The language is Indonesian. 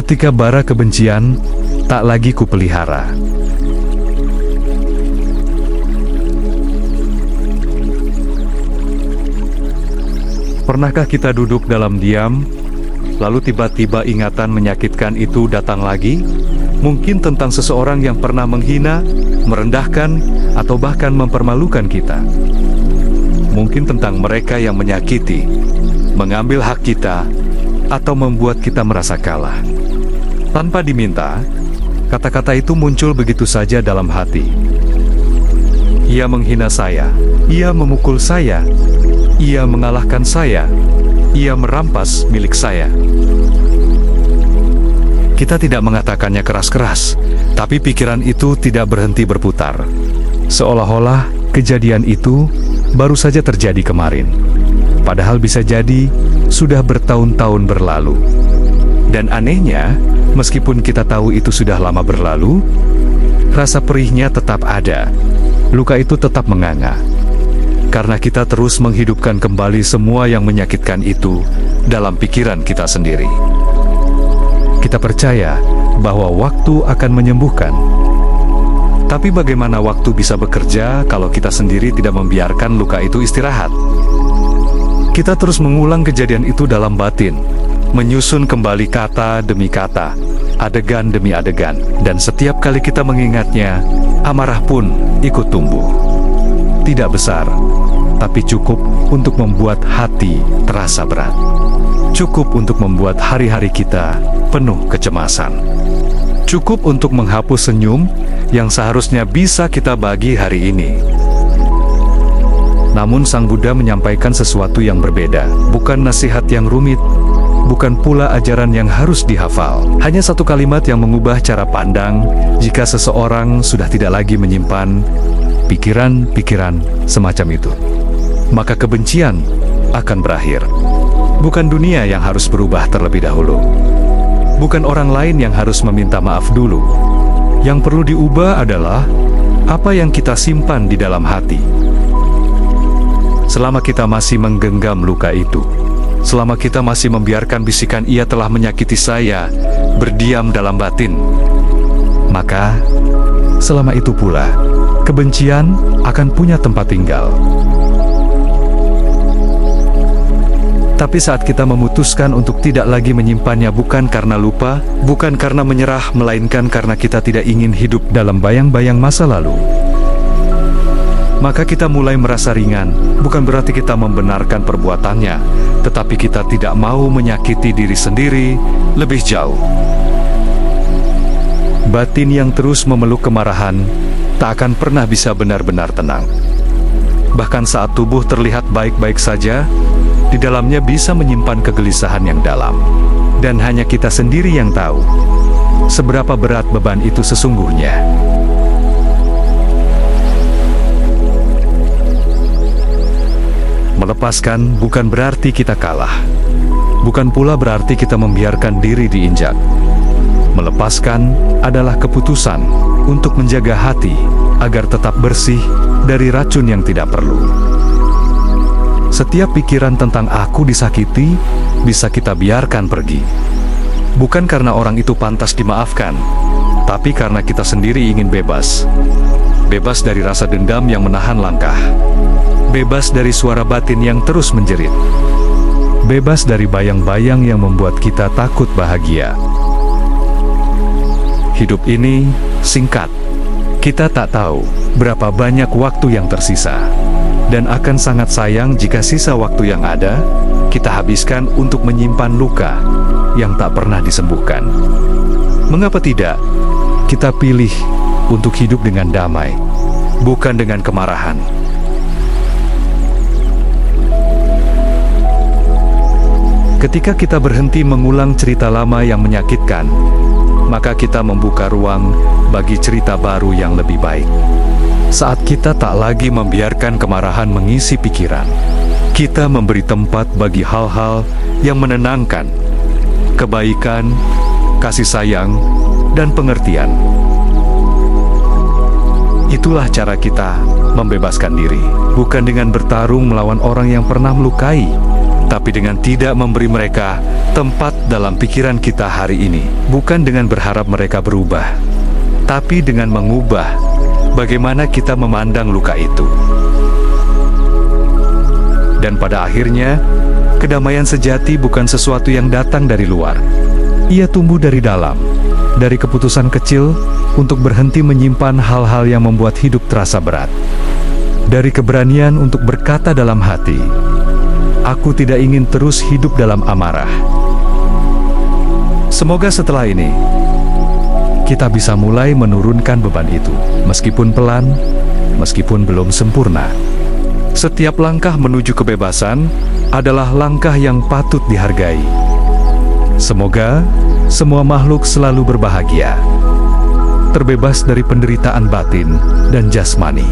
ketika bara kebencian tak lagi kupelihara. Pernahkah kita duduk dalam diam, lalu tiba-tiba ingatan menyakitkan itu datang lagi? Mungkin tentang seseorang yang pernah menghina, merendahkan, atau bahkan mempermalukan kita. Mungkin tentang mereka yang menyakiti, mengambil hak kita, atau membuat kita merasa kalah. Tanpa diminta, kata-kata itu muncul begitu saja dalam hati. Ia menghina saya, ia memukul saya, ia mengalahkan saya, ia merampas milik saya. Kita tidak mengatakannya keras-keras, tapi pikiran itu tidak berhenti berputar. Seolah-olah kejadian itu baru saja terjadi kemarin. Padahal bisa jadi sudah bertahun-tahun berlalu. Dan anehnya, meskipun kita tahu itu sudah lama berlalu, rasa perihnya tetap ada. Luka itu tetap menganga. Karena kita terus menghidupkan kembali semua yang menyakitkan itu dalam pikiran kita sendiri. Kita percaya bahwa waktu akan menyembuhkan. Tapi bagaimana waktu bisa bekerja kalau kita sendiri tidak membiarkan luka itu istirahat? Kita terus mengulang kejadian itu dalam batin, menyusun kembali kata demi kata, adegan demi adegan, dan setiap kali kita mengingatnya, amarah pun ikut tumbuh. Tidak besar, tapi cukup untuk membuat hati terasa berat. Cukup untuk membuat hari-hari kita penuh kecemasan. Cukup untuk menghapus senyum yang seharusnya bisa kita bagi hari ini. Namun Sang Buddha menyampaikan sesuatu yang berbeda, bukan nasihat yang rumit, bukan pula ajaran yang harus dihafal. Hanya satu kalimat yang mengubah cara pandang jika seseorang sudah tidak lagi menyimpan pikiran-pikiran semacam itu. Maka kebencian akan berakhir. Bukan dunia yang harus berubah terlebih dahulu. Bukan orang lain yang harus meminta maaf dulu. Yang perlu diubah adalah apa yang kita simpan di dalam hati. Selama kita masih menggenggam luka itu, selama kita masih membiarkan bisikan ia telah menyakiti saya berdiam dalam batin, maka selama itu pula kebencian akan punya tempat tinggal. Tapi saat kita memutuskan untuk tidak lagi menyimpannya, bukan karena lupa, bukan karena menyerah, melainkan karena kita tidak ingin hidup dalam bayang-bayang masa lalu, maka kita mulai merasa ringan. Bukan berarti kita membenarkan perbuatannya, tetapi kita tidak mau menyakiti diri sendiri lebih jauh. Batin yang terus memeluk kemarahan tak akan pernah bisa benar-benar tenang. Bahkan saat tubuh terlihat baik-baik saja, di dalamnya bisa menyimpan kegelisahan yang dalam. Dan hanya kita sendiri yang tahu seberapa berat beban itu sesungguhnya. Melepaskan bukan berarti kita kalah. Bukan pula berarti kita membiarkan diri diinjak. Melepaskan adalah keputusan untuk menjaga hati agar tetap bersih dari racun yang tidak perlu. Setiap pikiran tentang aku disakiti bisa kita biarkan pergi. Bukan karena orang itu pantas dimaafkan, tapi karena kita sendiri ingin bebas. Bebas dari rasa dendam yang menahan langkah. Bebas dari suara batin yang terus menjerit. Bebas dari bayang-bayang yang membuat kita takut bahagia. Hidup ini singkat. Kita tak tahu berapa banyak waktu yang tersisa. Dan akan sangat sayang jika sisa waktu yang ada kita habiskan untuk menyimpan luka yang tak pernah disembuhkan. Mengapa tidak kita pilih untuk hidup dengan damai, bukan dengan kemarahan? Ketika kita berhenti mengulang cerita lama yang menyakitkan, maka kita membuka ruang bagi cerita baru yang lebih baik. Saat kita tak lagi membiarkan kemarahan mengisi pikiran, kita memberi tempat bagi hal-hal yang menenangkan, kebaikan, kasih sayang, dan pengertian. Itulah cara kita membebaskan diri, bukan dengan bertarung melawan orang yang pernah melukai, tapi dengan tidak memberi mereka tempat dalam pikiran kita hari ini, bukan dengan berharap mereka berubah, tapi dengan mengubah bagaimana kita memandang luka itu. Dan pada akhirnya, kedamaian sejati bukan sesuatu yang datang dari luar. Ia tumbuh dari dalam, dari keputusan kecil untuk berhenti menyimpan hal-hal yang membuat hidup terasa berat. Dari keberanian untuk berkata dalam hati, "Aku tidak ingin terus hidup dalam amarah." Semoga setelah ini, kita bisa mulai menurunkan beban itu, meskipun pelan, meskipun belum sempurna. Setiap langkah menuju kebebasan adalah langkah yang patut dihargai. Semoga semua makhluk selalu berbahagia, terbebas dari penderitaan batin dan jasmani.